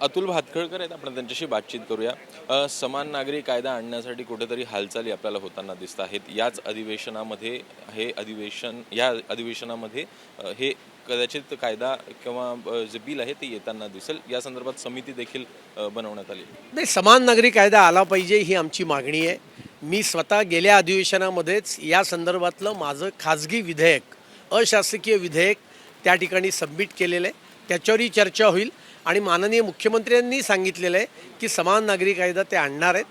अतुल भातखळकर आहेत, आपण त्यांच्याशी बातचीत करूया. समान नागरी कायदा आणण्यासाठी कुठेतरी हालचाली आपल्याला होताना दिसत आहेत. याच अधिवेशनामध्ये या अधिवेशनामध्ये हे कदाचित कायदा किंवा जे बिल आहे ते येताना दिसेल. या संदर्भात समिती देखील बनवण्यात आली. नाही, समान नागरी कायदा आला पाहिजे ही आमची मागणी आहे. मी स्वतः गेल्या अधिवेशनामध्येच या संदर्भातलं माझं खाजगी विधेयक, अशासकीय विधेयक त्या ठिकाणी सबमिट केलेलं आहे. त्याच्यावरही चर्चा होईल आणि माननीय मुख्यमंत्र्यांनी सांगितलेलं आहे की समान नागरी कायदा ते आणणार आहेत.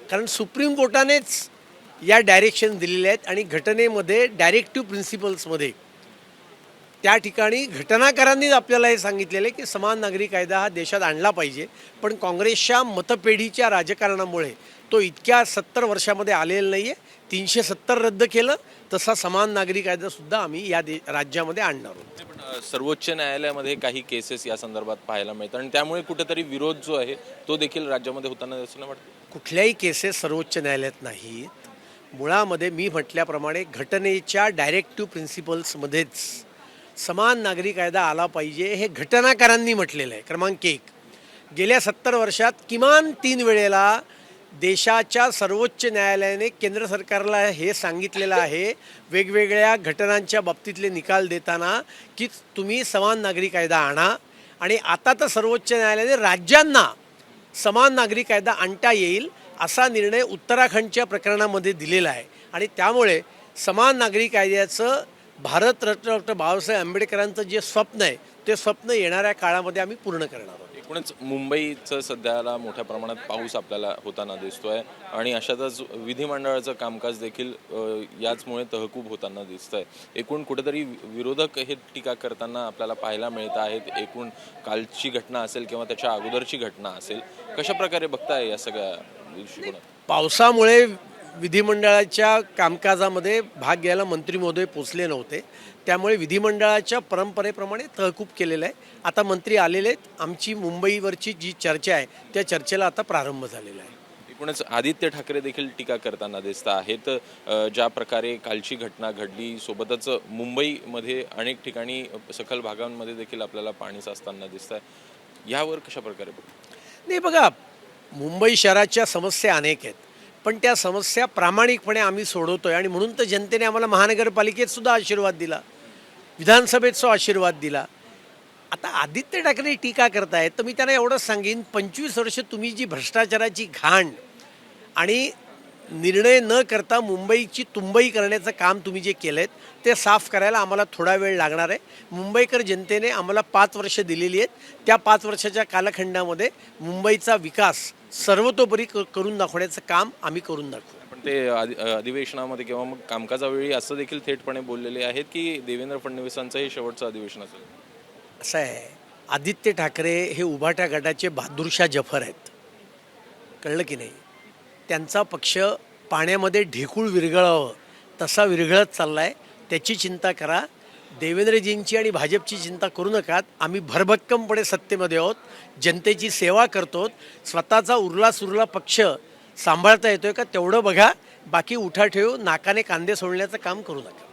कारण सुप्रीम कोर्टानेच या डायरेक्शन दिलेले आहेत आणि घटनेमध्ये डायरेक्टिव्ह प्रिन्सिपल्समध्ये त्या ठिकाणी घटनाकारांनीच आपल्याला हे सांगितलेलं आहे की समान नागरी कायदा हा देशात आणला पाहिजे. पण काँग्रेसच्या मतपेढीच्या राजकारणामुळे तो इतक्या 70 वर्षामध्ये आलेला नाही आहे. 370 रद्द केलं, तसा समान नागरी कायदासुद्धा आम्ही या राज्यामध्ये आणणार आहोत. पण सर्वोच्च न्यायालयामध्ये काही केसेस या संदर्भात पाहायला मिळतात आणि त्यामुळे कुठेतरी विरोध जो आहे तो देखील राज्यामध्ये होताना असं वाटतं. कुठल्याही केसेस सर्वोच्च न्यायालयात नाहीत. मुळामध्ये मी म्हटल्याप्रमाणे घटनेच्या डायरेक्टिव्ह प्रिन्सिपल्समध्येच समान नागरी कायदा आला पाहिजे हे घटनाकारांनी म्हटलेलं आहे. क्रमांक 1, गेल्या 70 वर्षात किमान 3 वेळेला देशाच्या सर्वोच्च न्यायालयाने केंद्र सरकारला हे सांगितलेलं आहे वेगवेगळ्या घटनांच्या बाबतीतले निकाल देताना की तुम्ही समान नागरी कायदा आणा. आणि आता तर सर्वोच्च न्यायालयाने राज्यांना समान नागरी कायदा आणता येईल असा निर्णय उत्तराखंडच्या प्रकरणामध्ये दिलेला आहे. आणि त्यामुळे समान नागरी कायद्याचं भारतरत्न डॉक्टर बाबासाहेब आंबेडकरांचं जे स्वप्न आहे ते स्वप्न येणाऱ्या काळामध्ये आम्ही पूर्ण करणार आहोत. एकूणच मुंबईचं सध्याला मोठ्या प्रमाणात पाऊस आपल्याला होताना दिसतोय आणि अशातच विधिमंडळाचं कामकाज देखील याचमुळे तहकूब होताना दिसतंय. एकूण कुठेतरी विरोधक हे टीका करताना आपल्याला पाहायला मिळत आहेत. एकूण कालची घटना असेल किंवा त्याच्या अगोदरची घटना असेल, कशा प्रकारे बघताय या सगळ्या दृष्टिकोनात? पावसामुळे विधिमंडळाच्या कामकाजामध्ये भाग घ्यायला मंत्री महोदय पोचले नव्हते. त्यामुळे विधिमंडळाच्या परंपरेप्रमाणे तहकूब केलेलं आहे. आता मंत्री आलेले आहेत. आमची मुंबईवरची जी चर्चा आहे त्या चर्चेला आता प्रारंभ झालेला आहे. एकूणच आदित्य ठाकरे देखील टीका करताना दिसत आहेत. ज्या प्रकारे कालची घटना घडली, सोबतच मुंबईमध्ये अनेक ठिकाणी सखल भागांमध्ये देखील आपल्याला पाणी साचताना दिसत आहे. यावर कशा प्रकारे नाही, बघा, मुंबई शहराच्या समस्या अनेक आहेत, पण त्या समस्या प्रामाणिकपणे आम्ही सोडवतोय. आणि म्हणून तर जनतेने आम्हाला महानगरपालिकेत सुद्धा आशीर्वाद दिला, विधानसभेत सुद्धा आशीर्वाद दिला. आता आदित्य ठाकरे टीका करतायत तर मी त्यांना एवढंच सांगेन, 25 वर्ष तुम्ही जी भ्रष्टाचाराची घाण आणि निर्णय न करता मुंबईची तुंबई करण्याचं काम तुम्ही जे केलं आहे ते साफ करायला आम्हाला थोडा वेळ लागणार आहे. मुंबईकर जनतेने आम्हाला 5 वर्ष दिलेली आहेत. त्या 5 वर्षाच्या कालखंडामध्ये मुंबईचा विकास सर्वतोपरी करून दाखवण्याचं काम आम्ही करून दाखवू. पण ते अधिवेशनामध्ये किंवा मग कामकाजावेळी असं देखील थेटपणे बोललेले आहेत की देवेंद्र फडणवीसांचं हे शेवटचं अधिवेशन असेल. असं आहे, आदित्य ठाकरे हे उभाट्या गटाचे बहादूरशाह जफर आहेत, कळलं की नाही? त्यांचा पक्ष पाण्यामध्ये ढेकूळ विरघळावं तसा विरघळत चालला आहे. त्याची चिंता करा. देवेंद्रजींची आणि भाजपची चिंता करू नका. आम्ही भरभक्कमपणे सत्तेमध्ये आहोत, जनतेची सेवा करतो. स्वतःचा उरला पक्ष सांभाळता येतोय का तेवढं बघा. बाकी उठाठेव नाकाने कांदे सोडण्याचं काम करू नका.